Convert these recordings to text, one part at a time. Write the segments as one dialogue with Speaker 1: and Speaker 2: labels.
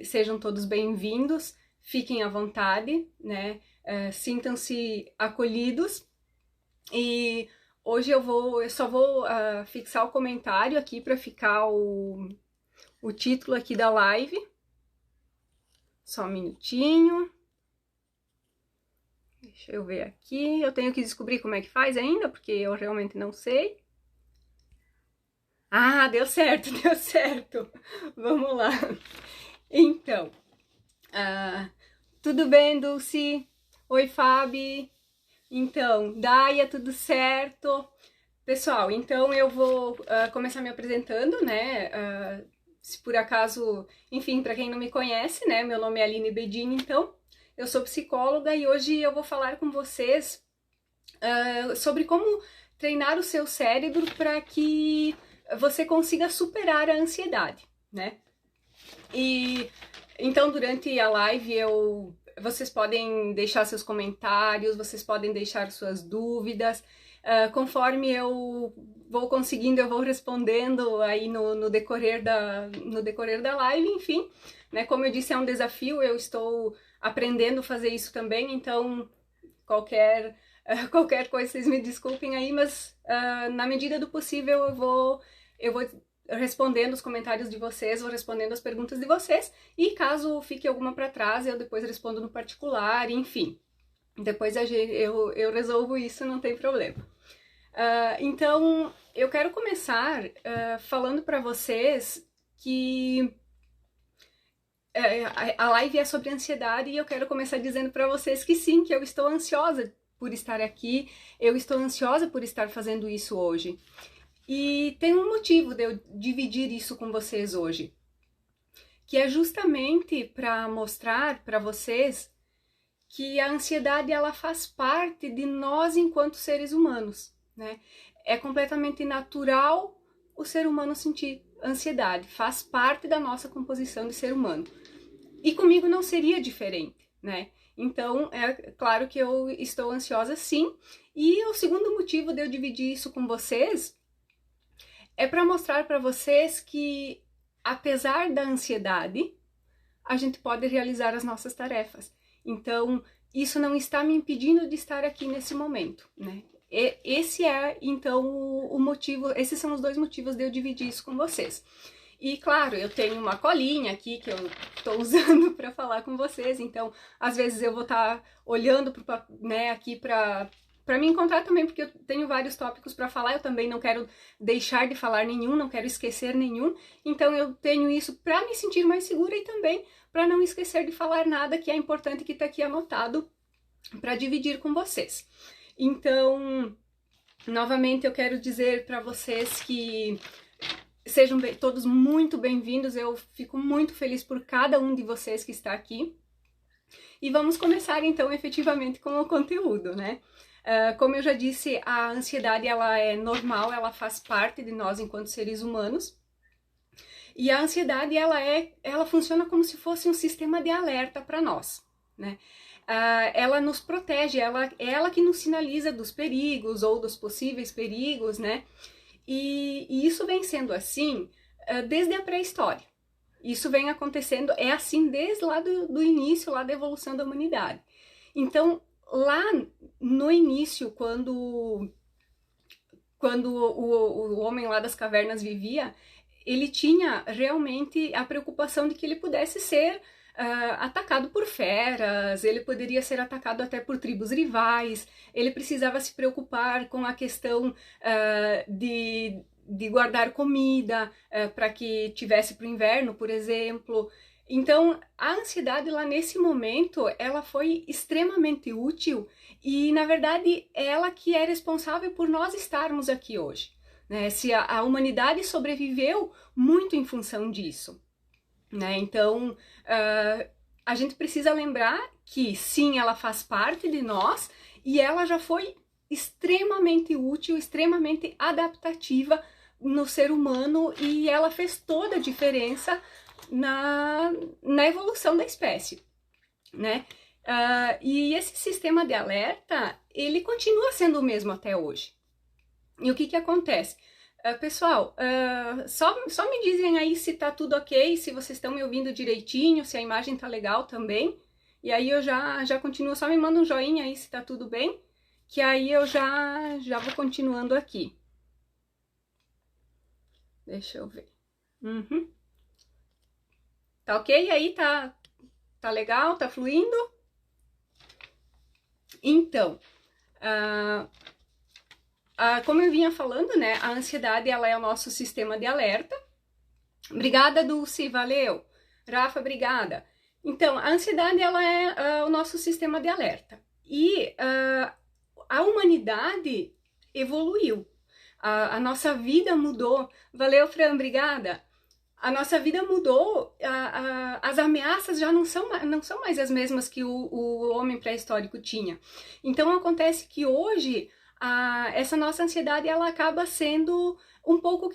Speaker 1: Sejam todos bem-vindos, fiquem à vontade, né? Sintam-se acolhidos. E hoje eu só vou fixar o comentário aqui para ficar o título aqui da live. Só um minutinho. Deixa eu ver aqui. Eu tenho que descobrir como é que faz ainda, porque eu realmente não sei. Ah, deu certo, deu certo. Vamos lá. Então, tudo bem, Dulce? Oi, Fabi. Então, Daia, tudo certo? Pessoal, então eu vou começar me apresentando, né? Se por acaso, enfim, para quem não me conhece, né? Meu nome é Aline Bedini, então, eu sou psicóloga e hoje eu vou falar com vocês sobre como treinar o seu cérebro para que você consiga superar a ansiedade, né? E então durante a live vocês podem deixar seus comentários, vocês podem deixar suas dúvidas, conforme eu vou conseguindo, eu vou respondendo aí no decorrer da live, enfim, né? Como eu disse, é um desafio, eu estou aprendendo a fazer isso também, então qualquer coisa, vocês me desculpem aí, mas na medida do possível eu vou respondendo os comentários de vocês, vou respondendo as perguntas de vocês, e caso fique alguma para trás, eu depois respondo no particular, enfim. Depois eu resolvo isso, não tem problema. Então, eu quero começar falando para vocês que a live é sobre ansiedade e eu quero começar dizendo para vocês que sim, que eu estou ansiosa por estar aqui, eu estou ansiosa por estar fazendo isso hoje. E tem um motivo de eu dividir isso com vocês hoje, que é justamente para mostrar para vocês que a ansiedade ela faz parte de nós enquanto seres humanos, né? É completamente natural o ser humano sentir ansiedade, faz parte da nossa composição de ser humano. E comigo não seria diferente, né? Então, é claro que eu estou ansiosa sim, e o segundo motivo de eu dividir isso com vocês é para mostrar para vocês que, apesar da ansiedade, a gente pode realizar as nossas tarefas. Então, isso não está me impedindo de estar aqui nesse momento, né? Esse é, então, o motivo, esses são os dois motivos de eu dividir isso com vocês. E, claro, eu tenho uma colinha aqui que eu estou usando para falar com vocês, então, às vezes eu vou estar olhando né, aqui para me encontrar também, porque eu tenho vários tópicos para falar, eu também não quero deixar de falar nenhum, não quero esquecer nenhum, então eu tenho isso para me sentir mais segura e também para não esquecer de falar nada que é importante que está aqui anotado para dividir com vocês. Então, novamente eu quero dizer para vocês que sejam todos muito bem-vindos, eu fico muito feliz por cada um de vocês que está aqui. E vamos começar então efetivamente com o conteúdo, né? Como eu já disse, a ansiedade ela é normal, ela faz parte de nós enquanto seres humanos. E a ansiedade ela funciona como se fosse um sistema de alerta para nós, né? Ela nos protege, é ela que nos sinaliza dos perigos ou dos possíveis perigos, né? E isso vem sendo assim desde a pré-história. Isso vem acontecendo, é assim desde lá do início, lá da evolução da humanidade. Então, lá no início, quando o homem lá das cavernas vivia, ele tinha realmente a preocupação de que ele pudesse ser atacado por feras, ele poderia ser atacado até por tribos rivais, ele precisava se preocupar com a questão de guardar comida para que tivesse para o inverno, por exemplo. Então, a ansiedade lá nesse momento, ela foi extremamente útil e, na verdade, é ela que é responsável por nós estarmos aqui hoje, né? Se a humanidade sobreviveu muito em função disso, né? Então, a gente precisa lembrar que, sim, ela faz parte de nós e ela já foi extremamente útil, extremamente adaptativa no ser humano e ela fez toda a diferença na evolução da espécie, né? E esse sistema de alerta, ele continua sendo o mesmo até hoje. E o que acontece? Pessoal, só me dizem aí se tá tudo ok, se vocês estão me ouvindo direitinho, se a imagem tá legal também. E aí eu já continuo, só me manda um joinha aí se tá tudo bem, que aí eu já vou continuando aqui. Deixa eu ver. Uhum. Tá ok? Aí tá legal? Tá fluindo? Então, como eu vinha falando, né, a ansiedade ela é o nosso sistema de alerta. Obrigada, Dulce, valeu. Rafa, obrigada. Então, a ansiedade ela é o nosso sistema de alerta. E a humanidade evoluiu. A nossa vida mudou. Valeu, Fran, obrigada. A nossa vida mudou, as ameaças já não são mais as mesmas que o homem pré-histórico tinha. Então acontece que hoje essa nossa ansiedade ela acaba sendo um pouco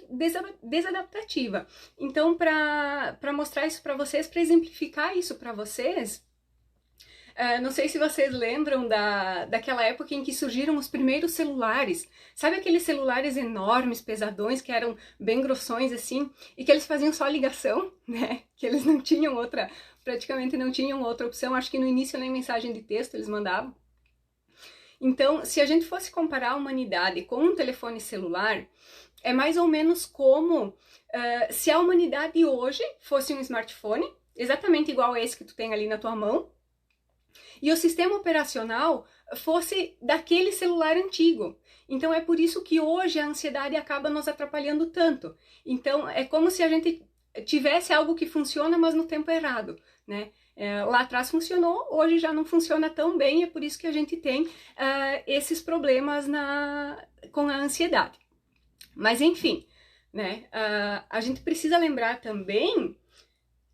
Speaker 1: desadaptativa. Então, para mostrar isso para vocês, para exemplificar isso para vocês, não sei se vocês lembram daquela época em que surgiram os primeiros celulares. Sabe aqueles celulares enormes, pesadões, que eram bem grossões assim, e que eles faziam só ligação, né? Que eles não tinham praticamente não tinham outra opção. Acho que no início nem mensagem de texto eles mandavam. Então, se a gente fosse comparar a humanidade com um telefone celular, é mais ou menos como se a humanidade hoje fosse um smartphone, exatamente igual a esse que tu tem ali na tua mão, e o sistema operacional fosse daquele celular antigo. Então é por isso que hoje a ansiedade acaba nos atrapalhando tanto. Então é como se a gente tivesse algo que funciona, mas no tempo errado, né? Lá atrás funcionou, hoje já não funciona tão bem, é por isso que a gente tem esses problemas com a ansiedade. Mas enfim, né? A gente precisa lembrar também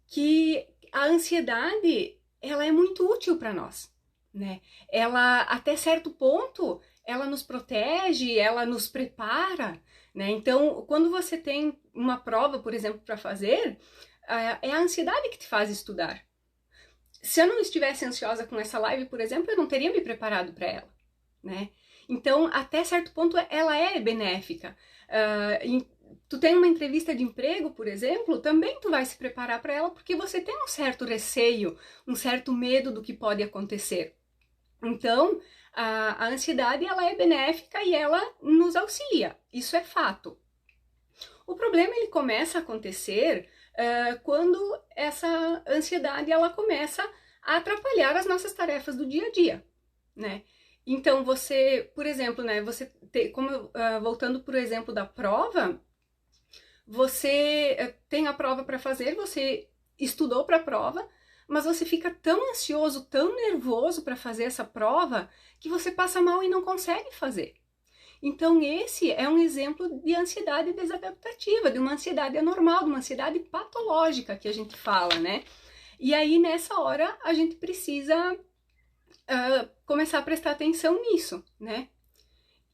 Speaker 1: que a ansiedade ela é muito útil para nós, né? Ela, até certo ponto, ela nos protege, ela nos prepara, né? Então, quando você tem uma prova, por exemplo, para fazer, é a ansiedade que te faz estudar. Se eu não estivesse ansiosa com essa live, por exemplo, eu não teria me preparado para ela, né? Então, até certo ponto, ela é benéfica. Tu tem uma entrevista de emprego, por exemplo, também tu vai se preparar para ela porque você tem um certo receio, um certo medo do que pode acontecer. Então, a ansiedade ela é benéfica e ela nos auxilia, isso é fato. O problema ele começa a acontecer quando essa ansiedade ela começa a atrapalhar as nossas tarefas do dia a dia, né? Então você, por exemplo, né, voltando para o exemplo da prova, você tem a prova para fazer, você estudou para a prova, mas você fica tão ansioso, tão nervoso para fazer essa prova, que você passa mal e não consegue fazer. Então esse é um exemplo de ansiedade desadaptativa, de uma ansiedade anormal, de uma ansiedade patológica que a gente fala, né? E aí nessa hora a gente precisa começar a prestar atenção nisso, né?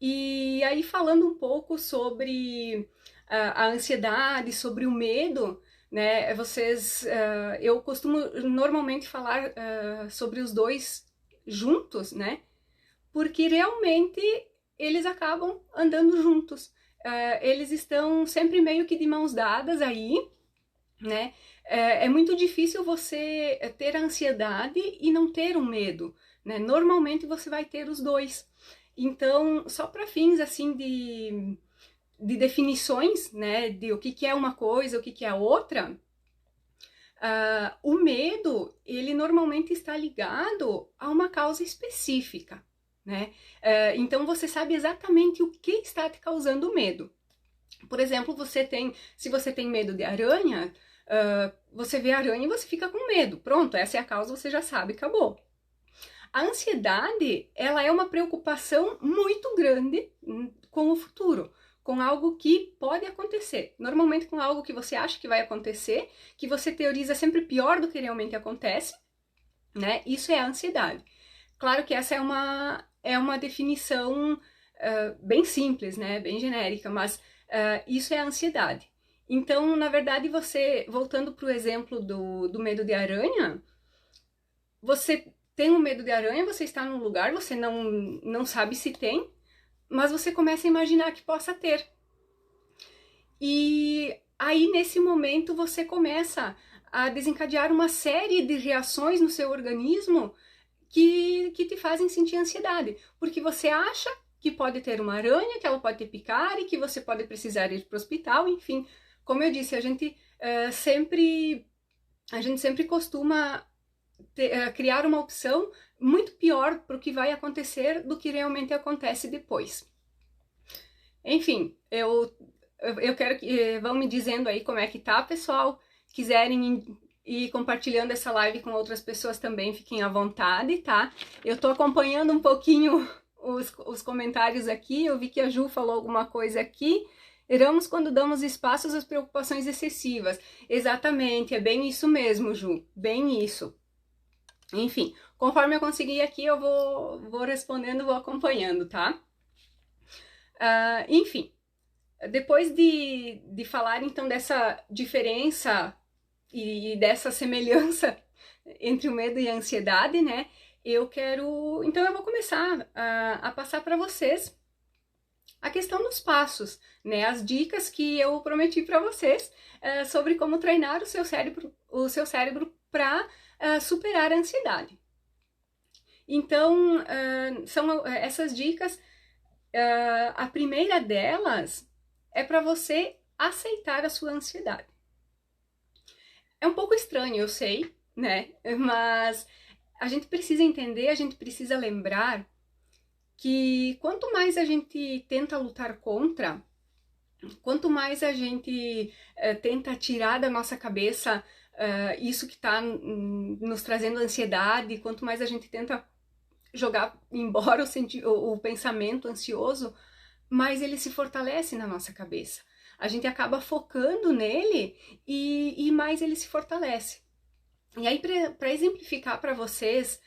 Speaker 1: E aí falando um pouco sobre a ansiedade, sobre o medo, né? Eu costumo normalmente falar sobre os dois juntos, né? Porque realmente eles acabam andando juntos. Eles estão sempre meio que de mãos dadas aí, né? É muito difícil você ter a ansiedade e não ter o medo, né? Normalmente você vai ter os dois. Então, só para fins assim de definições, né, de o que é uma coisa, o que é a outra, o medo, ele normalmente está ligado a uma causa específica, né? Então você sabe exatamente o que está te causando medo. Por exemplo, se você tem medo de aranha, você vê a aranha e você fica com medo. Pronto, essa é a causa, você já sabe, acabou. A ansiedade, ela é uma preocupação muito grande com o futuro, com algo que pode acontecer. Normalmente com algo que você acha que vai acontecer, que você teoriza sempre pior do que realmente acontece, né? Isso é a ansiedade. Claro que essa é uma definição bem simples, né? Bem genérica, mas isso é a ansiedade. Então, na verdade, voltando para o exemplo do medo de aranha, você tem um medo de aranha, você está num lugar, você não sabe se tem, mas você começa a imaginar que possa ter. E aí, nesse momento, você começa a desencadear uma série de reações no seu organismo que te fazem sentir ansiedade, porque você acha que pode ter uma aranha, que ela pode te picar e que você pode precisar ir para o hospital, enfim. Como eu disse, a gente sempre costuma criar uma opção muito pior para o que vai acontecer do que realmente acontece depois. Enfim, eu quero que vão me dizendo aí como é que tá, pessoal. Quiserem ir compartilhando essa live com outras pessoas também, fiquem à vontade, tá? Eu tô acompanhando um pouquinho os comentários aqui, eu vi que a Ju falou alguma coisa aqui. Erramos quando damos espaços às preocupações excessivas. Exatamente, é bem isso mesmo, Ju, bem isso. Enfim, conforme eu conseguir aqui, eu vou respondendo, vou acompanhando, tá? Enfim, depois de falar então dessa diferença e dessa semelhança entre o medo e a ansiedade, né? Então eu vou começar a passar para vocês a questão dos passos, né? As dicas que eu prometi para vocês sobre como treinar o seu cérebro para superar a ansiedade. Então, são essas dicas. A primeira delas é para você aceitar a sua ansiedade. É um pouco estranho, eu sei, né? Mas a gente precisa entender, a gente precisa lembrar que quanto mais a gente tenta lutar contra, quanto mais a gente tenta tirar da nossa cabeça isso que está nos trazendo ansiedade, quanto mais a gente tenta jogar embora o pensamento ansioso, mais ele se fortalece na nossa cabeça. A gente acaba focando nele e mais ele se fortalece. E aí, para exemplificar para vocês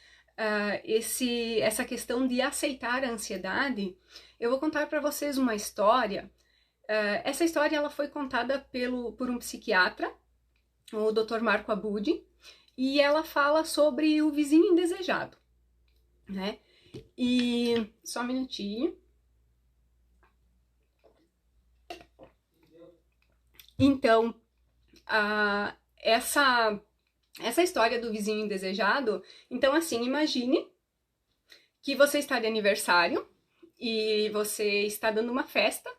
Speaker 1: essa questão de aceitar a ansiedade, eu vou contar para vocês uma história. Essa história ela foi contada por um psiquiatra, o Dr. Marco Abudi, e ela fala sobre o vizinho indesejado, né? E só um minutinho. Então, essa história do vizinho indesejado, então assim, imagine que você está de aniversário e você está dando uma festa,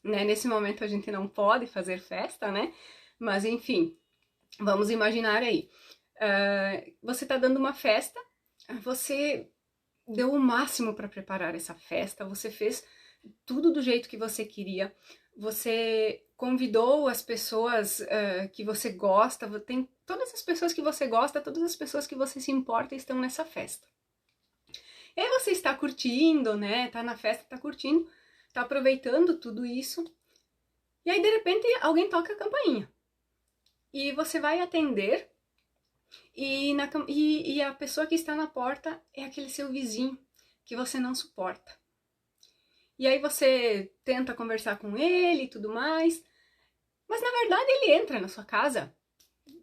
Speaker 1: né? Nesse momento a gente não pode fazer festa, né? Mas enfim, vamos imaginar aí. Você está dando uma festa, você deu o máximo para preparar essa festa, você fez tudo do jeito que você queria, você convidou as pessoas que você gosta, tem todas as pessoas que você gosta, todas as pessoas que você se importa estão nessa festa. E aí você está curtindo, né? Tá na festa, tá curtindo, tá aproveitando tudo isso. E aí, de repente, alguém toca a campainha. E você vai atender e a pessoa que está na porta é aquele seu vizinho que você não suporta. E aí você tenta conversar com ele e tudo mais, mas na verdade ele entra na sua casa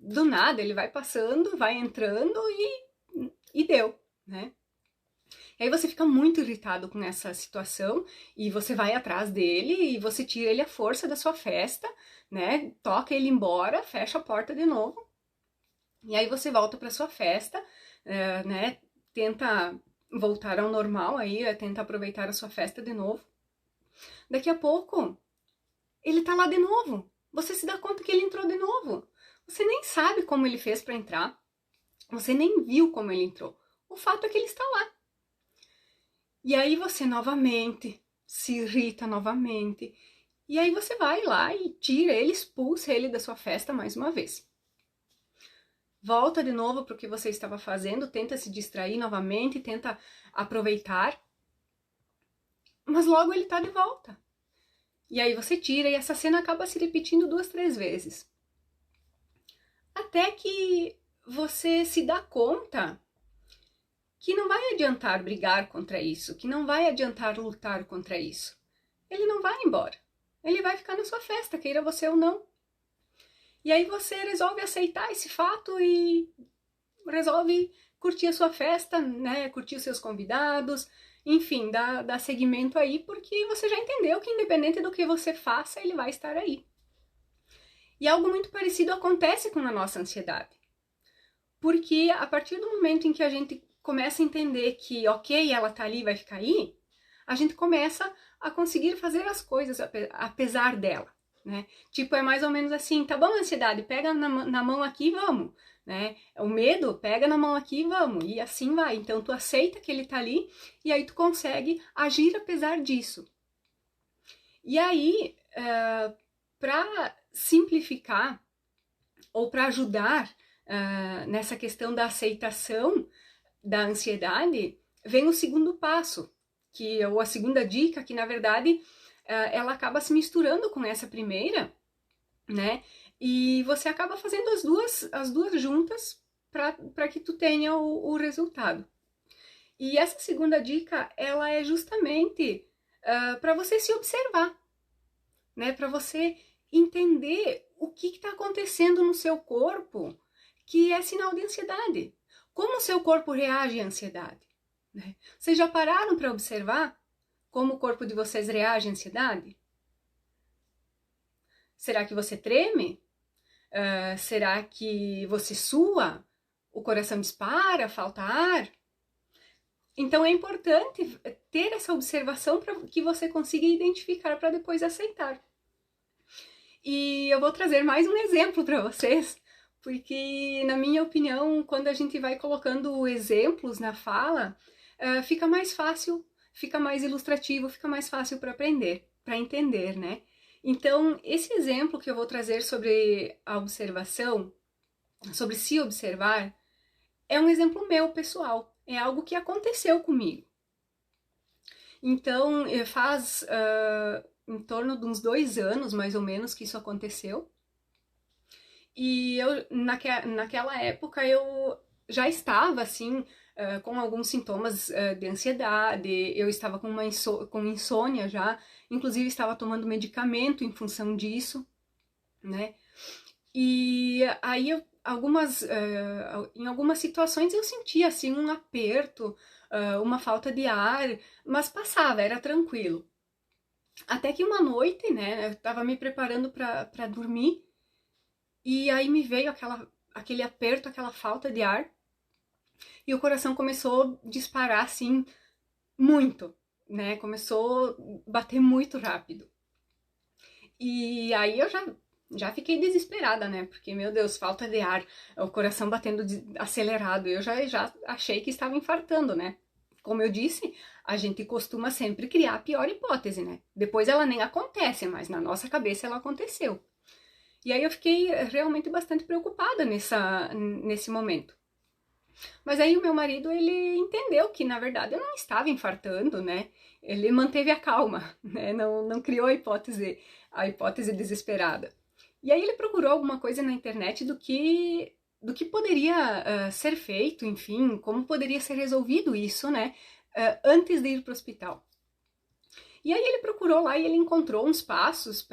Speaker 1: do nada, ele vai passando, vai entrando e deu, né? E aí você fica muito irritado com essa situação e você vai atrás dele e você tira ele à força da sua festa, né? Toca ele embora, fecha a porta de novo. E aí você volta para sua festa, né? Tenta voltar ao normal aí, tenta aproveitar a sua festa de novo. Daqui a pouco, ele tá lá de novo. Você se dá conta que ele entrou de novo. Você nem sabe como ele fez para entrar. Você nem viu como ele entrou. O fato é que ele está lá. E aí você novamente se irrita novamente. E aí você vai lá e tira ele, expulsa ele da sua festa mais uma vez. Volta de novo para o que você estava fazendo, tenta se distrair novamente, tenta aproveitar. Mas logo ele está de volta. E aí você tira e essa cena acaba se repetindo 2, 3 vezes. Até que você se dá conta que não vai adiantar brigar contra isso, que não vai adiantar lutar contra isso. Ele não vai embora. Ele vai ficar na sua festa, queira você ou não. E aí você resolve aceitar esse fato e resolve curtir a sua festa, né? Curtir os seus convidados, enfim, dá seguimento aí, porque você já entendeu que independente do que você faça, ele vai estar aí. E algo muito parecido acontece com a nossa ansiedade. Porque a partir do momento em que a gente começa a entender que, ok, ela tá ali, vai ficar aí, a gente começa a conseguir fazer as coisas apesar dela, né? Tipo, é mais ou menos assim, tá bom, ansiedade, pega na mão aqui e vamos, né? O medo, pega na mão aqui e vamos, e assim vai. Então, tu aceita que ele tá ali, e aí tu consegue agir apesar disso. E aí, para simplificar, ou para ajudar nessa questão da aceitação da ansiedade, vem o segundo passo, ou a segunda dica, que na verdade ela acaba se misturando com essa primeira, né? E você acaba fazendo as duas juntas para que tu tenha o resultado. E essa segunda dica, ela é justamente para você se observar, né? Para você entender o que está acontecendo no seu corpo que é sinal de ansiedade. Como o seu corpo reage à ansiedade? Né? Vocês já pararam para observar como o corpo de vocês reage à ansiedade? Será que você treme? Será que você sua? O coração dispara? Falta ar? Então é importante ter essa observação para que você consiga identificar para depois aceitar. E eu vou trazer mais um exemplo para vocês, porque, na minha opinião, quando a gente vai colocando exemplos na fala, fica mais fácil, fica mais ilustrativo, fica mais fácil para aprender, para entender, né? Então, esse exemplo que eu vou trazer sobre a observação, sobre se observar, é um exemplo meu, pessoal. É algo que aconteceu comigo. Então, faz em torno de uns 2 anos, mais ou menos, que isso aconteceu. E eu, naquela época, eu já estava, assim, com alguns sintomas de ansiedade, eu estava com insônia já, inclusive estava tomando medicamento em função disso, né? E aí, em algumas situações, eu sentia, assim, um aperto, uma falta de ar, mas passava, era tranquilo. Até que uma noite, né, eu estava me preparando para dormir, e aí me veio aquele aperto, aquela falta de ar, e o coração começou a disparar, assim, muito, né, começou a bater muito rápido. E aí eu já fiquei desesperada, né? Porque, meu Deus, falta de ar, o coração batendo acelerado. Eu já achei que estava infartando, né? Como eu disse, a gente costuma sempre criar a pior hipótese, né? Depois ela nem acontece, mas na nossa cabeça ela aconteceu. E aí eu fiquei realmente bastante preocupada nesse momento. Mas aí o meu marido, ele entendeu que, na verdade, eu não estava infartando, né? Ele manteve a calma, né? Não criou a hipótese desesperada. E aí ele procurou alguma coisa na internet do que poderia ser feito, enfim, como poderia ser resolvido isso, né? Antes de ir para o hospital. E aí ele procurou lá e ele encontrou uns passos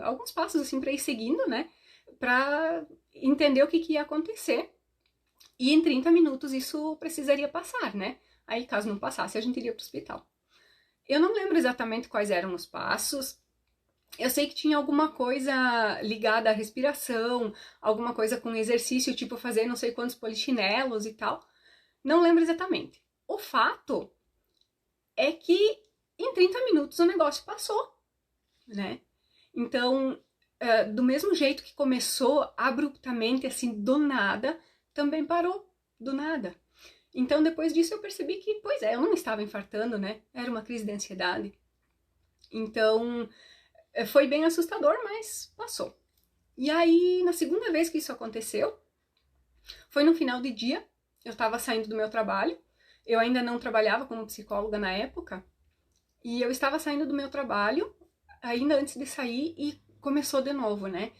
Speaker 1: alguns passos assim para ir seguindo, né? Para entender o que ia acontecer. E em 30 minutos isso precisaria passar, né? Aí, caso não passasse, a gente iria para o hospital. Eu não lembro exatamente quais eram os passos. Eu sei que tinha alguma coisa ligada à respiração, alguma coisa com exercício, tipo fazer não sei quantos polichinelos e tal. Não lembro exatamente. O fato é que em 30 minutos o negócio passou, né? Então, do mesmo jeito que começou abruptamente, assim, do nada, também parou, do nada. Então, depois disso eu percebi que, pois é, eu não estava infartando, né? Era uma crise de ansiedade. Então, foi bem assustador, mas passou. E aí, na segunda vez que isso aconteceu, foi no final de dia, eu estava saindo do meu trabalho, eu ainda não trabalhava como psicóloga na época, e eu estava saindo do meu trabalho, ainda antes de sair, e começou de novo, né?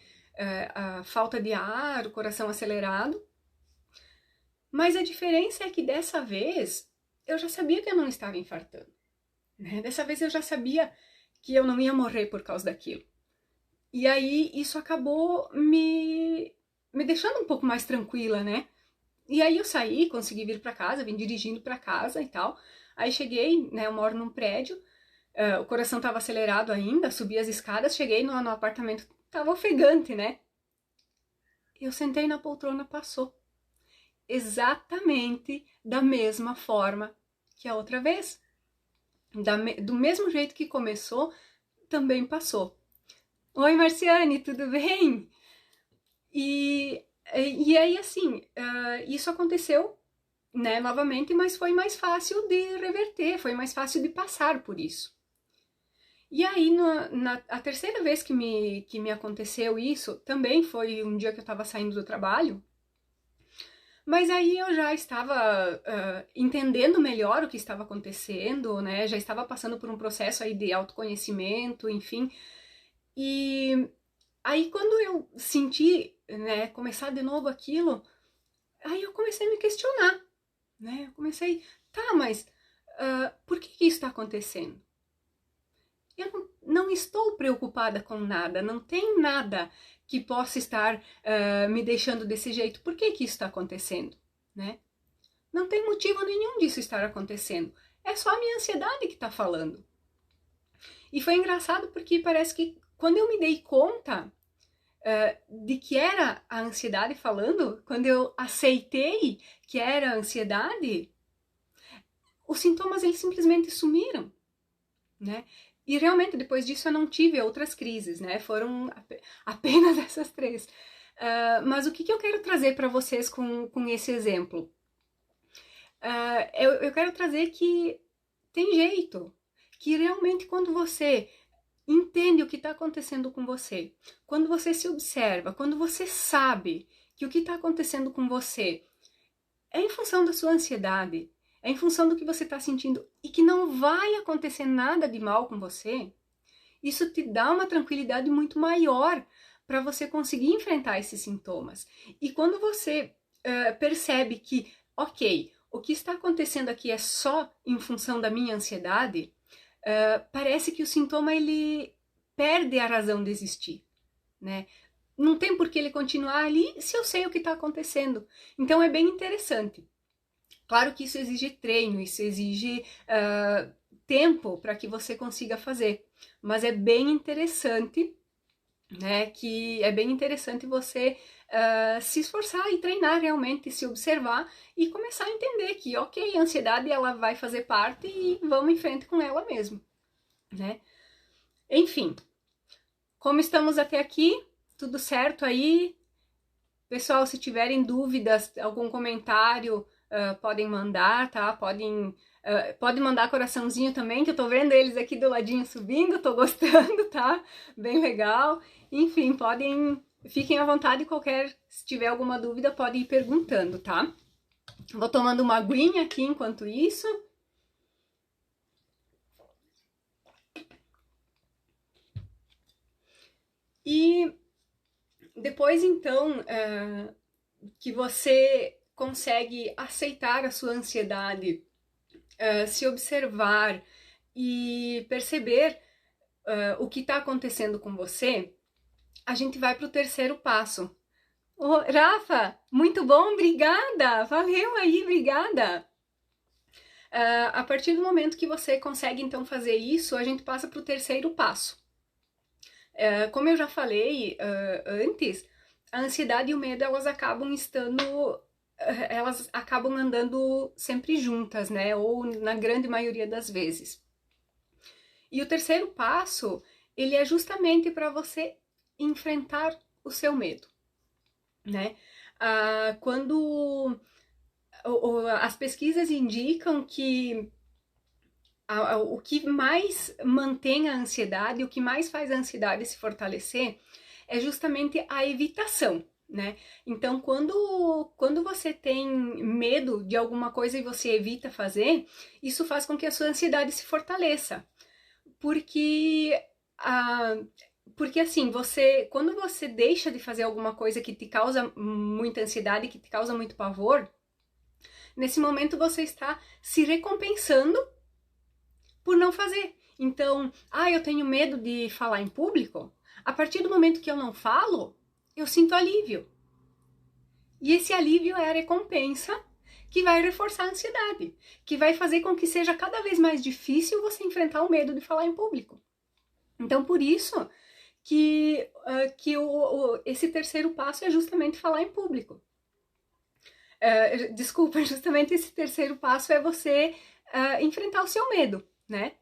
Speaker 1: A falta de ar, o coração acelerado. Mas a diferença é que dessa vez, eu já sabia que eu não estava infartando, né? Dessa vez eu já sabia que eu não ia morrer por causa daquilo. E aí isso acabou me deixando um pouco mais tranquila, né? E aí eu saí, consegui vir para casa, vim dirigindo para casa e tal. Aí cheguei, né, eu moro num prédio, o coração tava acelerado ainda, subi as escadas, cheguei no apartamento, tava ofegante, né? Eu sentei na poltrona, passou. Exatamente da mesma forma que a outra vez. Do mesmo jeito que começou, também passou. Oi, Marciane, tudo bem? E, e aí, assim, isso aconteceu, né, novamente, mas foi mais fácil de reverter, foi mais fácil de passar por isso. E aí, a terceira vez que me aconteceu isso, também foi um dia que eu estava saindo do trabalho, mas aí eu já estava entendendo melhor o que estava acontecendo, né? Já estava passando por um processo aí de autoconhecimento, enfim. E aí quando eu senti, né, começar de novo aquilo, aí eu comecei a me questionar, né? Eu comecei, tá, mas por que isso está acontecendo? Eu não estou preocupada com nada, não tem nada que possa estar me deixando desse jeito. Por que isso está acontecendo? Né? Não tem motivo nenhum disso estar acontecendo. É só a minha ansiedade que está falando. E foi engraçado porque parece que quando eu me dei conta de que era a ansiedade falando, quando eu aceitei que era a ansiedade, os sintomas eles simplesmente sumiram, né? E realmente depois disso eu não tive outras crises, né? Foram apenas essas três. Mas o que eu quero trazer para vocês com esse exemplo? Eu quero trazer que tem jeito, que realmente quando você entende o que está acontecendo com você, quando você se observa, quando você sabe que o que está acontecendo com você é em função da sua ansiedade, é em função do que você está sentindo e que não vai acontecer nada de mal com você, isso te dá uma tranquilidade muito maior para você conseguir enfrentar esses sintomas. E quando você percebe que, ok, o que está acontecendo aqui é só em função da minha ansiedade, parece que o sintoma ele perde a razão de existir, né? Não tem por que ele continuar ali se eu sei o que está acontecendo. Então é bem interessante. Claro que isso exige treino, isso exige tempo para que você consiga fazer, mas é bem interessante, né? Que é bem interessante você se esforçar e treinar realmente, se observar e começar a entender que, ok, a ansiedade ela vai fazer parte e vamos em frente com ela mesmo, né? Enfim, como estamos até aqui, tudo certo aí? Pessoal, se tiverem dúvidas, algum comentário, podem mandar, tá? Pode mandar coraçãozinho também, que eu tô vendo eles aqui do ladinho subindo, tô gostando, tá? Bem legal. Enfim, fiquem à vontade, se tiver alguma dúvida, pode ir perguntando, tá? Vou tomando uma aguinha aqui enquanto isso. E depois, então, que você consegue aceitar a sua ansiedade, se observar e perceber o que está acontecendo com você, a gente vai para o terceiro passo. Oh, Rafa, muito bom, obrigada! Valeu aí, obrigada! A partir do momento que você consegue então fazer isso, a gente passa para o terceiro passo. Como eu já falei antes, a ansiedade e o medo elas acabam andando sempre juntas, né? Ou na grande maioria das vezes. E o terceiro passo, ele é justamente para você enfrentar o seu medo, né? Quando as pesquisas indicam que o que mais mantém a ansiedade, o que mais faz a ansiedade se fortalecer é justamente a evitação, né? Então, quando você tem medo de alguma coisa e você evita fazer, isso faz com que a sua ansiedade se fortaleça. Porque, porque assim, quando você deixa de fazer alguma coisa que te causa muita ansiedade, que te causa muito pavor, nesse momento você está se recompensando por não fazer. Então, eu tenho medo de falar em público. A partir do momento que eu não falo, eu sinto alívio. E esse alívio é a recompensa que vai reforçar a ansiedade, que vai fazer com que seja cada vez mais difícil você enfrentar o medo de falar em público. Então, por isso que esse terceiro passo é justamente falar em público. Desculpa, justamente esse terceiro passo é você enfrentar o seu medo, né?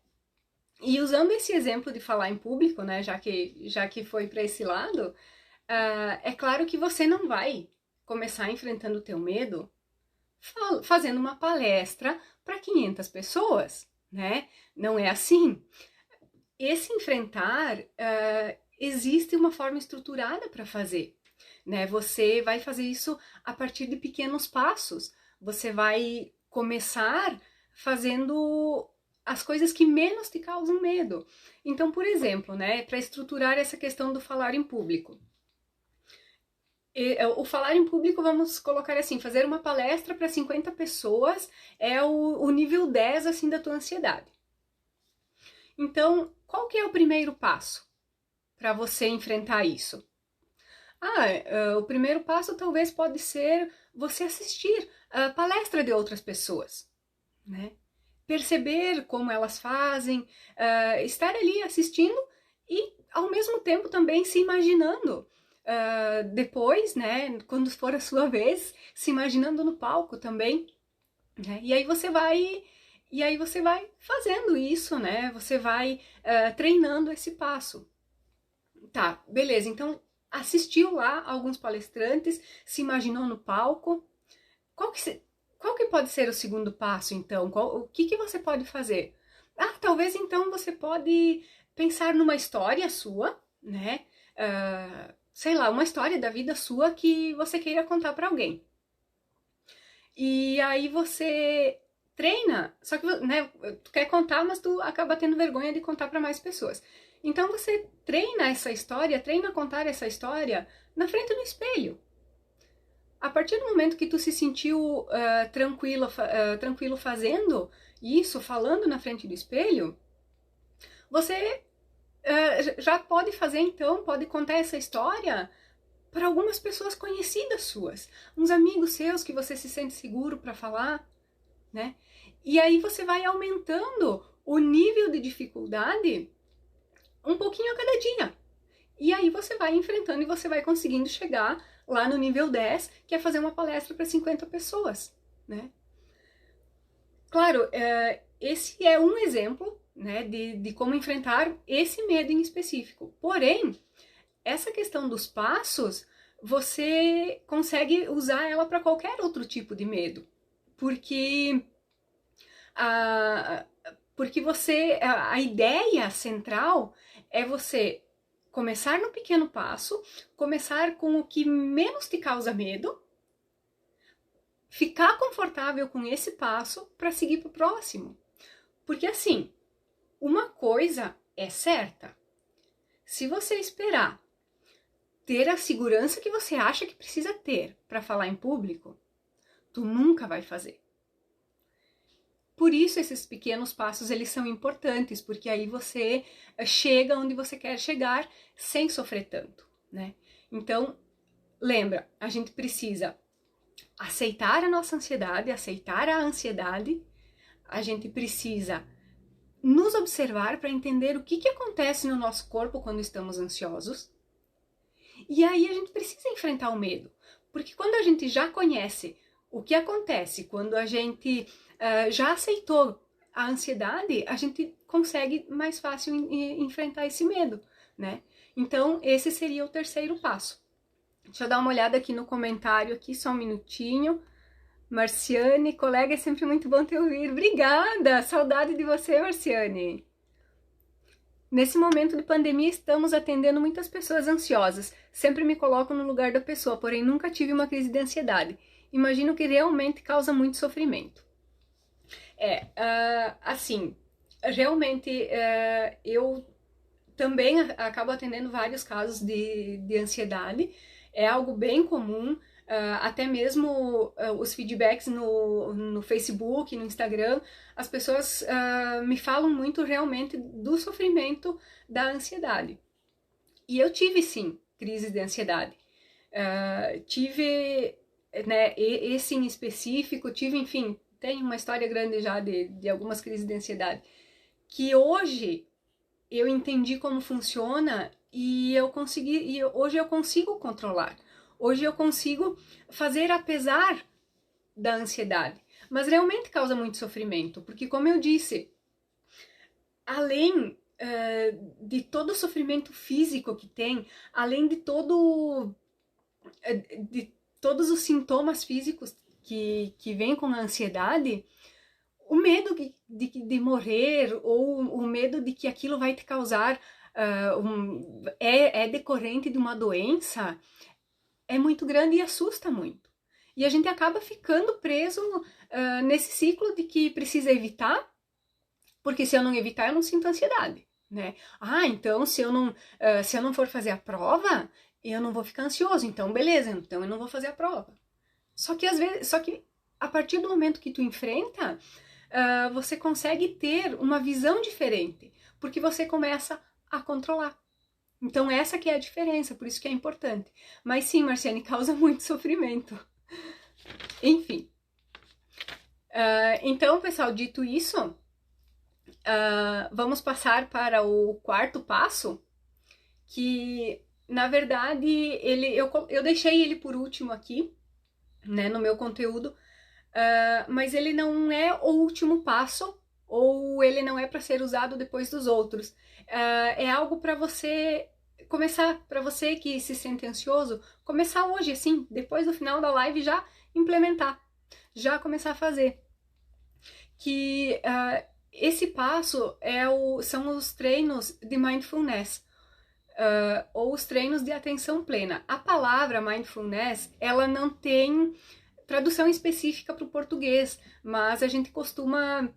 Speaker 1: E usando esse exemplo de falar em público, né, já que foi para esse lado, é claro que você não vai começar enfrentando o teu medo fazendo uma palestra para 500 pessoas, né? Não é assim. Esse enfrentar, existe uma forma estruturada para fazer, né? Você vai fazer isso a partir de pequenos passos. Você vai começar fazendo as coisas que menos te causam medo. Então, por exemplo, né, para estruturar essa questão do falar em público. O falar em público, vamos colocar assim, fazer uma palestra para 50 pessoas é o nível 10 assim da tua ansiedade. Então, qual que é o primeiro passo para você enfrentar isso? O primeiro passo talvez pode ser você assistir a palestra de outras pessoas, né? Perceber como elas fazem, estar ali assistindo e ao mesmo tempo também se imaginando depois, né, quando for a sua vez, se imaginando no palco também, né? E aí você vai fazendo isso, né? Você vai treinando esse passo. Tá, beleza. Então assistiu lá alguns palestrantes, se imaginou no palco. Qual que pode ser o segundo passo, então? O que você pode fazer? Talvez então você pode pensar numa história sua, né? Sei lá, uma história da vida sua que você queira contar para alguém. E aí você treina, só que, né, tu quer contar, mas tu acaba tendo vergonha de contar para mais pessoas. Então você treina essa história, treina a contar essa história na frente do espelho. A partir do momento que tu se sentiu tranquilo fazendo isso, falando na frente do espelho, você já pode fazer então, pode contar essa história para algumas pessoas conhecidas suas, uns amigos seus que você se sente seguro para falar, né? E aí você vai aumentando o nível de dificuldade um pouquinho a cada dia. E aí você vai enfrentando e você vai conseguindo chegar lá no nível 10, que é fazer uma palestra para 50 pessoas, né? Claro, esse é um exemplo, né, de como enfrentar esse medo em específico. Porém, essa questão dos passos, você consegue usar ela para qualquer outro tipo de medo. Porque a ideia central é você começar no pequeno passo, começar com o que menos te causa medo, ficar confortável com esse passo para seguir para o próximo. Porque assim, uma coisa é certa, se você esperar ter a segurança que você acha que precisa ter para falar em público, tu nunca vai fazer. Por isso esses pequenos passos eles são importantes, porque aí você chega onde você quer chegar sem sofrer tanto, né? Então, lembra, a gente precisa aceitar a nossa ansiedade, aceitar a ansiedade, a gente precisa nos observar para entender o que acontece no nosso corpo quando estamos ansiosos. E aí a gente precisa enfrentar o medo, porque quando a gente já conhece o que acontece, quando a gente já aceitou a ansiedade, a gente consegue mais fácil enfrentar esse medo, né? Então, esse seria o terceiro passo. Deixa eu dar uma olhada aqui no comentário, aqui, só um minutinho. Marciane, colega, é sempre muito bom te ouvir. Obrigada! Saudade de você, Marciane. Nesse momento de pandemia, estamos atendendo muitas pessoas ansiosas. Sempre me coloco no lugar da pessoa, porém nunca tive uma crise de ansiedade. Imagino que realmente causa muito sofrimento. Assim, realmente eu também acabo atendendo vários casos de ansiedade. É algo bem comum. Até mesmo os feedbacks no Facebook, no Instagram, as pessoas me falam muito realmente do sofrimento da ansiedade. E eu tive sim crises de ansiedade. Tive né, esse em específico, tive, enfim, tem uma história grande já de algumas crises de ansiedade, que hoje eu entendi como funciona e hoje eu consigo controlar. Hoje eu consigo fazer apesar da ansiedade. Mas realmente causa muito sofrimento, porque como eu disse, além de todo o sofrimento físico que tem, além de de todos os sintomas físicos que vêm com a ansiedade, o medo de morrer ou o medo de que aquilo vai te causar é decorrente de uma doença é muito grande e assusta muito. E a gente acaba ficando preso nesse ciclo de que precisa evitar, porque se eu não evitar eu não sinto ansiedade, né? Ah, então se eu não for fazer a prova, eu não vou ficar ansioso, então beleza, então eu não vou fazer a prova. Só que a partir do momento que tu enfrenta, você consegue ter uma visão diferente, porque você começa a controlar. Então essa que é a diferença, por isso que é importante. Mas sim, Marciane, causa muito sofrimento. Enfim. Então, pessoal, dito isso, vamos passar para o quarto passo, que na verdade eu deixei ele por último aqui, né, no meu conteúdo, mas ele não é o último passo, ou ele não é para ser usado depois dos outros. É algo para você começar, para você que se sente ansioso, começar hoje, assim, depois do final da live já implementar, já começar a fazer. Que esse passo são os treinos de mindfulness, ou os treinos de atenção plena. A palavra mindfulness, ela não tem tradução específica para o português, mas a gente costuma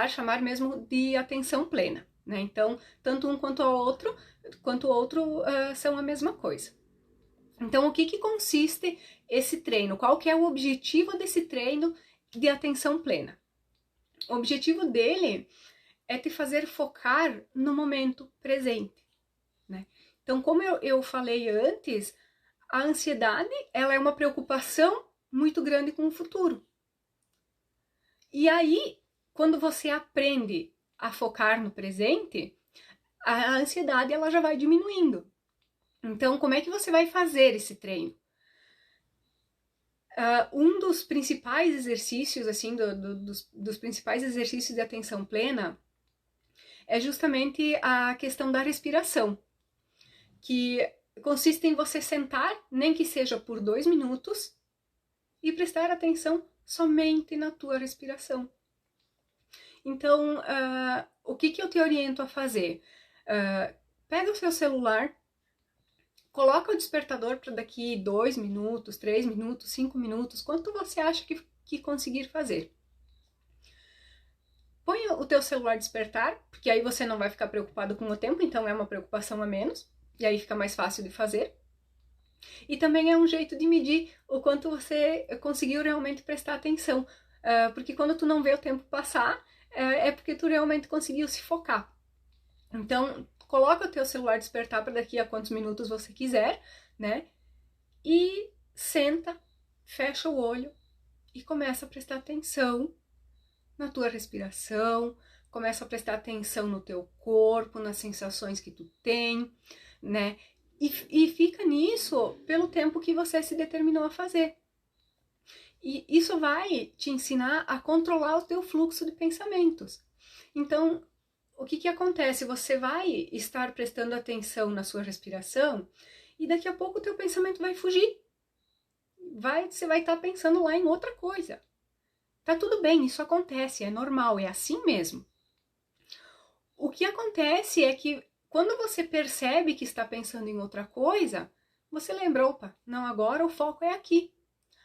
Speaker 1: chamar mesmo de atenção plena, né? Então, tanto um quanto o outro são a mesma coisa. Então, o que consiste esse treino? Qual que é o objetivo desse treino de atenção plena? O objetivo dele é te fazer focar no momento presente, né? Então, como eu falei antes, a ansiedade, ela é uma preocupação muito grande com o futuro. E aí, quando você aprende a focar no presente, a ansiedade ela já vai diminuindo. Então, como é que você vai fazer esse treino? Um dos principais exercícios, assim, dos principais exercícios de atenção plena é justamente a questão da respiração, que consiste em você sentar, nem que seja por 2 minutos, e prestar atenção somente na tua respiração. Então, o que eu te oriento a fazer? Pega o seu celular, coloca o despertador para daqui 2 minutos, 3 minutos, 5 minutos, quanto você acha que conseguir fazer. Põe o teu celular despertar, porque aí você não vai ficar preocupado com o tempo, então é uma preocupação a menos, e aí fica mais fácil de fazer. E também é um jeito de medir o quanto você conseguiu realmente prestar atenção, porque quando tu não vê o tempo passar, é porque tu realmente conseguiu se focar. Então, coloca o teu celular despertar para daqui a quantos minutos você quiser, né? E senta, fecha o olho e começa a prestar atenção na tua respiração, começa a prestar atenção no teu corpo, nas sensações que tu tem, né? E fica nisso pelo tempo que você se determinou a fazer. E isso vai te ensinar a controlar o teu fluxo de pensamentos. Então, o que acontece? Você vai estar prestando atenção na sua respiração e daqui a pouco o teu pensamento vai fugir. Você vai estar pensando lá em outra coisa. Tá tudo bem, isso acontece, é normal, é assim mesmo. O que acontece é que quando você percebe que está pensando em outra coisa, você lembra, opa, não, agora o foco é aqui.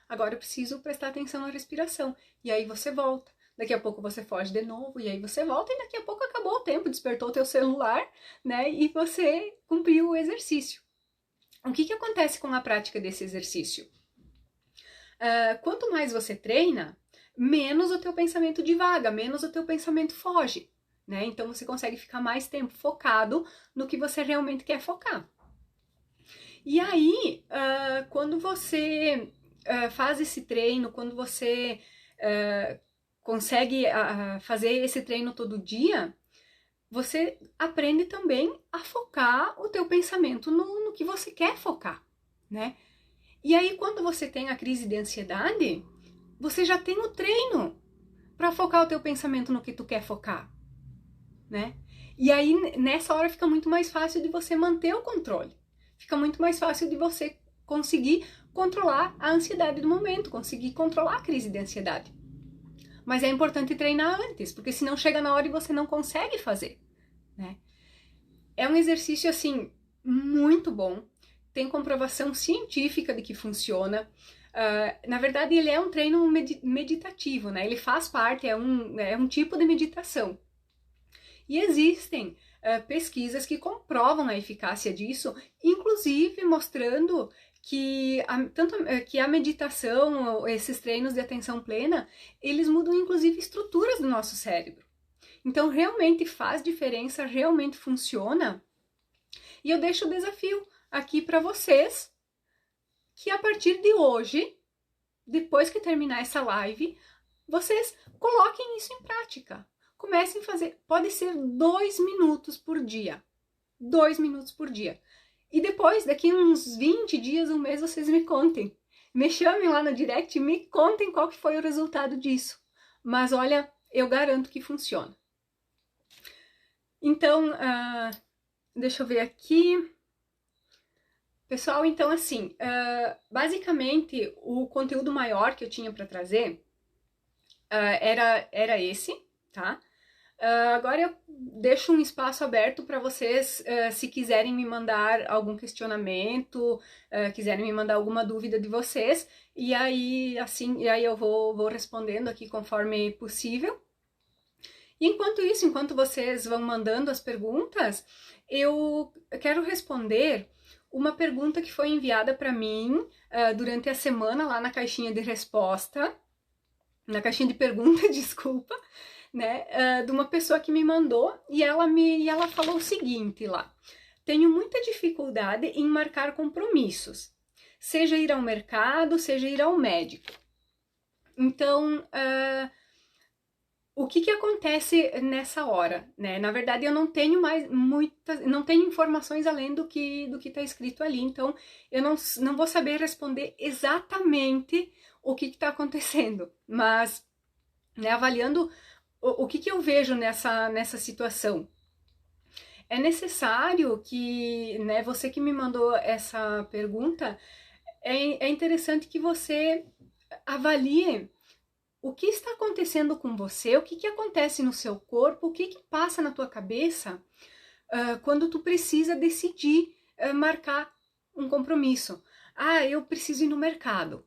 Speaker 1: Agora eu preciso prestar atenção na respiração. E aí você volta. Daqui a pouco você foge de novo, e aí você volta, e daqui a pouco acabou o tempo, despertou o teu celular, né? E você cumpriu o exercício. O que acontece com a prática desse exercício? Quanto mais você treina, menos o teu pensamento divaga, menos o teu pensamento foge, né? Então você consegue ficar mais tempo focado no que você realmente quer focar. E aí, quando você faz esse treino, quando você consegue fazer esse treino todo dia, você aprende também a focar o teu pensamento no que você quer focar, né? E aí, quando você tem a crise de ansiedade, você já tem o treino para focar o teu pensamento no que tu quer focar, né? E aí, nessa hora, fica muito mais fácil de você manter o controle. Fica muito mais fácil de você conseguir controlar a ansiedade do momento, conseguir controlar a crise de ansiedade. Mas é importante treinar antes, porque senão chega na hora e você não consegue fazer, né? É um exercício, assim, muito bom. Tem comprovação científica de que funciona. Na verdade, ele é um treino meditativo, né? Ele faz parte, é um tipo de meditação. E existem pesquisas que comprovam a eficácia disso, inclusive mostrando que que a meditação, esses treinos de atenção plena, eles mudam inclusive estruturas do nosso cérebro. Então realmente faz diferença, realmente funciona. E eu deixo o desafio aqui para vocês, que a partir de hoje, depois que terminar essa live, vocês coloquem isso em prática. Comecem a fazer, pode ser 2 minutos por dia. 2 minutos por dia. E depois, daqui uns 20 dias, um mês, vocês me contem. Me chamem lá no direct e me contem qual que foi o resultado disso. Mas olha, eu garanto que funciona. Então, deixa eu ver aqui. Pessoal, então assim, basicamente o conteúdo maior que eu tinha para trazer era esse, tá? Agora eu deixo um espaço aberto para vocês, se quiserem me mandar algum questionamento, quiserem me mandar alguma dúvida de vocês, e aí eu vou respondendo aqui conforme possível. E enquanto isso, enquanto vocês vão mandando as perguntas, eu quero responder uma pergunta que foi enviada para mim durante a semana lá na caixinha de resposta, na caixinha de pergunta, desculpa, né, de uma pessoa que me mandou e ela falou o seguinte lá: tenho muita dificuldade em marcar compromissos, seja ir ao mercado, seja ir ao médico. Então, o que acontece nessa hora, né? Na verdade, eu não tenho não tenho informações além do que está escrito ali, então eu não vou saber responder exatamente o que está acontecendo, mas, né, avaliando o que eu vejo nessa situação. É necessário que, né, você que me mandou essa pergunta, é interessante que você avalie o que está acontecendo com você, o que acontece no seu corpo, o que passa na tua cabeça quando tu precisa decidir marcar um compromisso. Ah, eu preciso ir no mercado.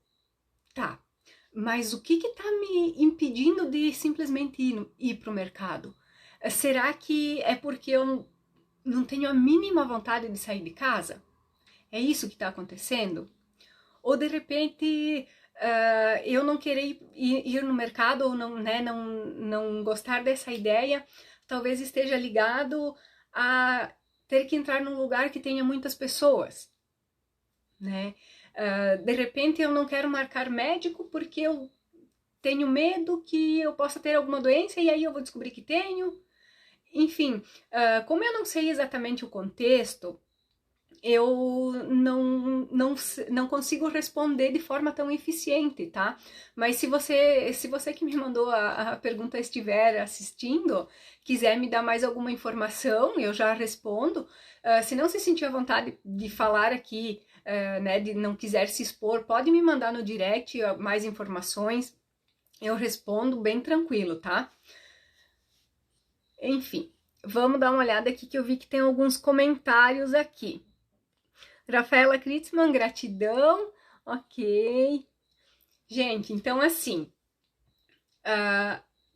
Speaker 1: Tá, mas o que está me impedindo de simplesmente ir para o mercado? Será que é porque eu não tenho a mínima vontade de sair de casa? É isso que está acontecendo? Ou de repente eu não querer ir no mercado ou não gostar dessa ideia, talvez esteja ligado a ter que entrar num lugar que tenha muitas pessoas, né? De repente eu não quero marcar médico porque eu tenho medo que eu possa ter alguma doença e aí eu vou descobrir que tenho. Enfim, como eu não sei exatamente o contexto, eu não consigo responder de forma tão eficiente, tá? Mas se você que me mandou a pergunta estiver assistindo, quiser me dar mais alguma informação, eu já respondo. Se não se sentir à vontade de falar aqui, né, de não quiser se expor, pode me mandar no direct mais informações, eu respondo bem tranquilo, tá? Enfim, vamos dar uma olhada aqui que eu vi que tem alguns comentários aqui. Rafaela Kritzmann, gratidão. Ok. Gente, então assim,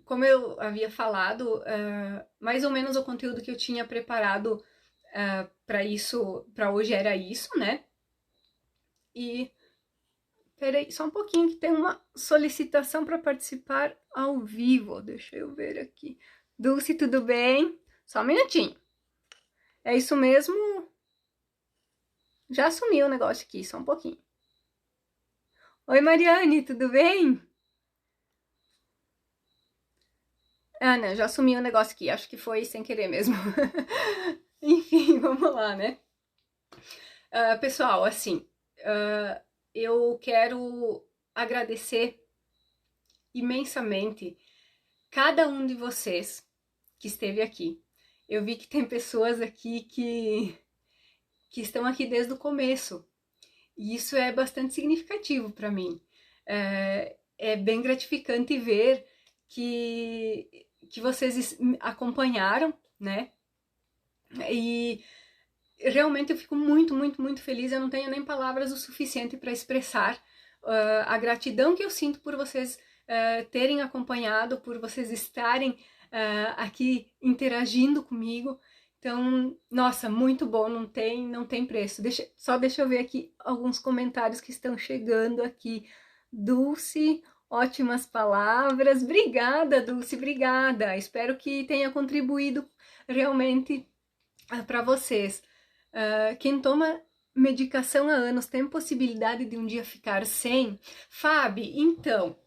Speaker 1: como eu havia falado, mais ou menos o conteúdo que eu tinha preparado para hoje era isso, né? E peraí, só um pouquinho que tem uma solicitação para participar ao vivo. Deixa eu ver aqui. Dulce, tudo bem? Só um minutinho. É isso mesmo, Já sumiu o negócio aqui, só um pouquinho. Oi, Mariane, tudo bem? Ana, já sumiu o negócio aqui, acho que foi sem querer mesmo. Enfim, vamos lá, né? Pessoal, assim, eu quero agradecer imensamente cada um de vocês que esteve aqui. Eu vi que tem pessoas aqui que estão aqui desde o começo, e isso é bastante significativo para mim. É bem gratificante ver que vocês acompanharam, né? E realmente eu fico muito, muito, muito feliz. Eu não tenho nem palavras o suficiente para expressar a gratidão que eu sinto por vocês terem acompanhado, por vocês estarem aqui interagindo comigo. Então, nossa, muito bom, não tem preço. Deixa eu ver aqui alguns comentários que estão chegando aqui. Dulce, ótimas palavras. Obrigada, Dulce, obrigada. Espero que tenha contribuído realmente para vocês. Quem toma medicação há anos tem possibilidade de um dia ficar sem? Fábio, então,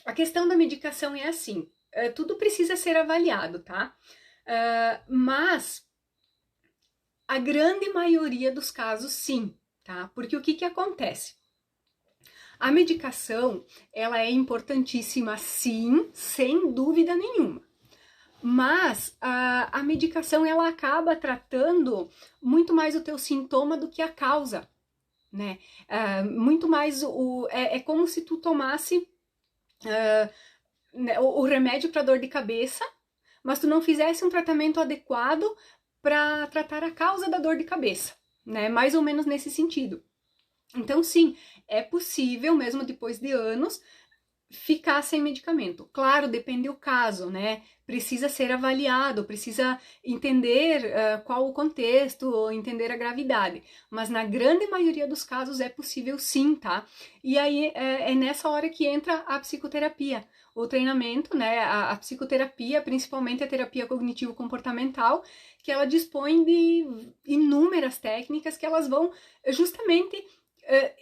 Speaker 1: a questão da medicação é assim, tudo precisa ser avaliado, tá? Mas a grande maioria dos casos, sim, tá? Porque o que acontece? A medicação, ela é importantíssima, sim, sem dúvida nenhuma. Mas a medicação, ela acaba tratando muito mais o teu sintoma do que a causa, né? Muito mais, é como se tu tomasse o remédio para dor de cabeça, mas tu não fizesse um tratamento adequado para tratar a causa da dor de cabeça, né? Mais ou menos nesse sentido. Então, sim, é possível, mesmo depois de anos, ficar sem medicamento. Claro, depende do caso, né? Precisa ser avaliado, precisa entender qual o contexto, entender a gravidade. Mas na grande maioria dos casos é possível sim, tá? E aí é nessa hora que entra a psicoterapia. O treinamento, né? A psicoterapia, principalmente a terapia cognitivo-comportamental, que ela dispõe de inúmeras técnicas que elas vão justamente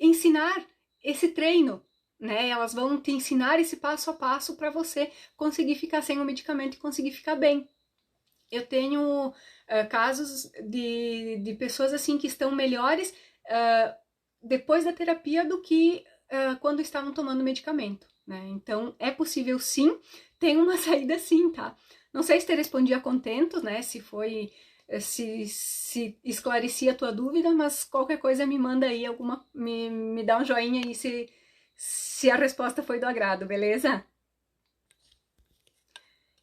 Speaker 1: ensinar esse treino, né? Elas vão te ensinar esse passo a passo para você conseguir ficar sem o medicamento e conseguir ficar bem. Eu tenho casos de pessoas assim que estão melhores depois da terapia do que quando estavam tomando medicamento, né? Então é possível sim, tem uma saída sim, tá? Não sei se te respondi a contento, né? Se esclareci a tua dúvida, mas qualquer coisa me manda aí me dá um joinha aí se a resposta foi do agrado, beleza?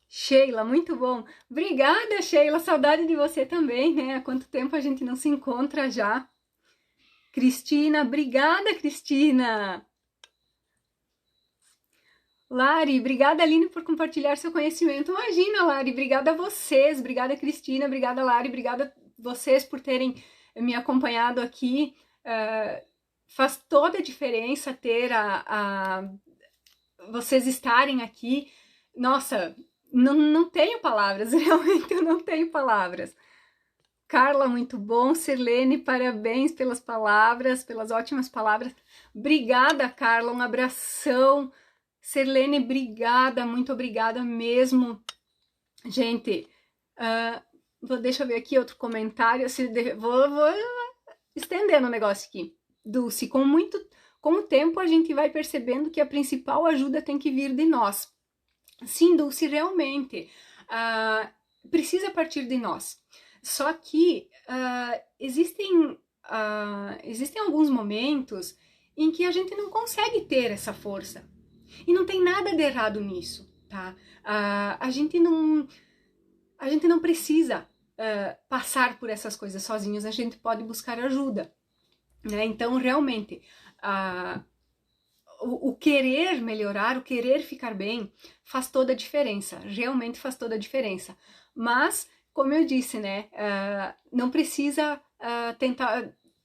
Speaker 1: Sheila, muito bom. Obrigada, Sheila. Saudade de você também, né? Há quanto tempo a gente não se encontra já. Cristina, obrigada, Cristina. Lari, obrigada, Aline, por compartilhar seu conhecimento. Imagina, Lari, obrigada a vocês. Obrigada, Cristina. Obrigada, Lari. Obrigada a vocês por terem me acompanhado aqui. Faz toda a diferença ter vocês estarem aqui. Nossa, não tenho palavras, realmente eu não tenho palavras. Carla, muito bom. Sirlene, parabéns pelas palavras, pelas ótimas palavras. Obrigada, Carla, um abração. Sirlene, obrigada, muito obrigada mesmo. Gente, deixa eu ver aqui outro comentário. Vou estendendo o negócio aqui. Dulce, com o tempo a gente vai percebendo que a principal ajuda tem que vir de nós. Sim, Dulce, realmente precisa partir de nós. Só que existem alguns momentos em que a gente não consegue ter essa força. E não tem nada de errado nisso, tá? A gente não precisa passar por essas coisas sozinhos, a gente pode buscar ajuda, né? Então, realmente, o querer melhorar, o querer ficar bem, faz toda a diferença, realmente faz toda a diferença. Mas, como eu disse, né, não precisa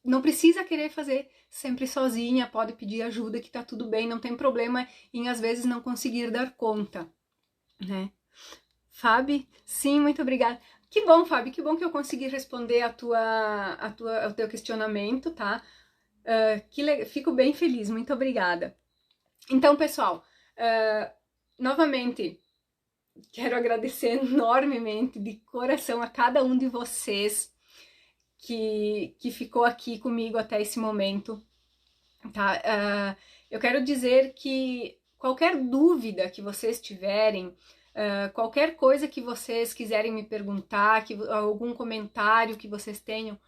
Speaker 1: não precisa querer fazer sempre sozinha, pode pedir ajuda que tá tudo bem, não tem problema em às vezes não conseguir dar conta, né? Fábio, sim, muito obrigada. Que bom, Fábio, que bom que eu consegui responder ao teu questionamento, tá? Fico bem feliz, muito obrigada. Então, pessoal, novamente, quero agradecer enormemente, de coração, a cada um de vocês que ficou aqui comigo até esse momento, tá? Eu quero dizer que qualquer dúvida que vocês tiverem, qualquer coisa que vocês quiserem me perguntar, algum comentário que vocês tenham,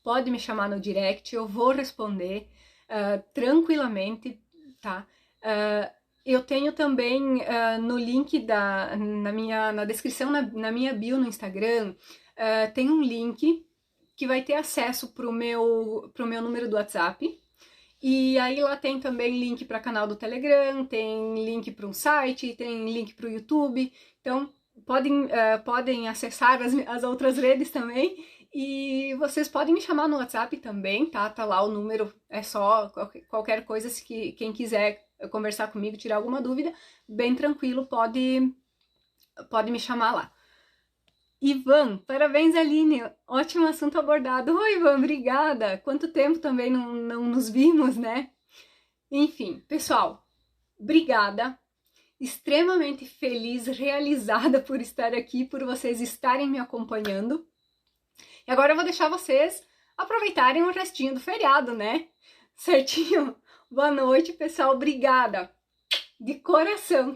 Speaker 1: pode me chamar no direct, eu vou responder tranquilamente, tá? Eu tenho também no link na descrição, na minha bio no Instagram, tem um link que vai ter acesso pro meu número do WhatsApp. E aí lá tem também link para canal do Telegram, tem link para um site, tem link para o YouTube. Então podem acessar as outras redes também. E vocês podem me chamar no WhatsApp também, tá? Tá lá o número, é só qualquer coisa, se quem quiser conversar comigo, tirar alguma dúvida, bem tranquilo, pode me chamar lá. Ivan, parabéns, Aline, ótimo assunto abordado. Oi, Ivan, obrigada. Quanto tempo também não nos vimos, né? Enfim, pessoal, obrigada. Extremamente feliz, realizada por estar aqui, por vocês estarem me acompanhando. E agora eu vou deixar vocês aproveitarem o restinho do feriado, né? Certinho? Boa noite, pessoal. Obrigada. De coração.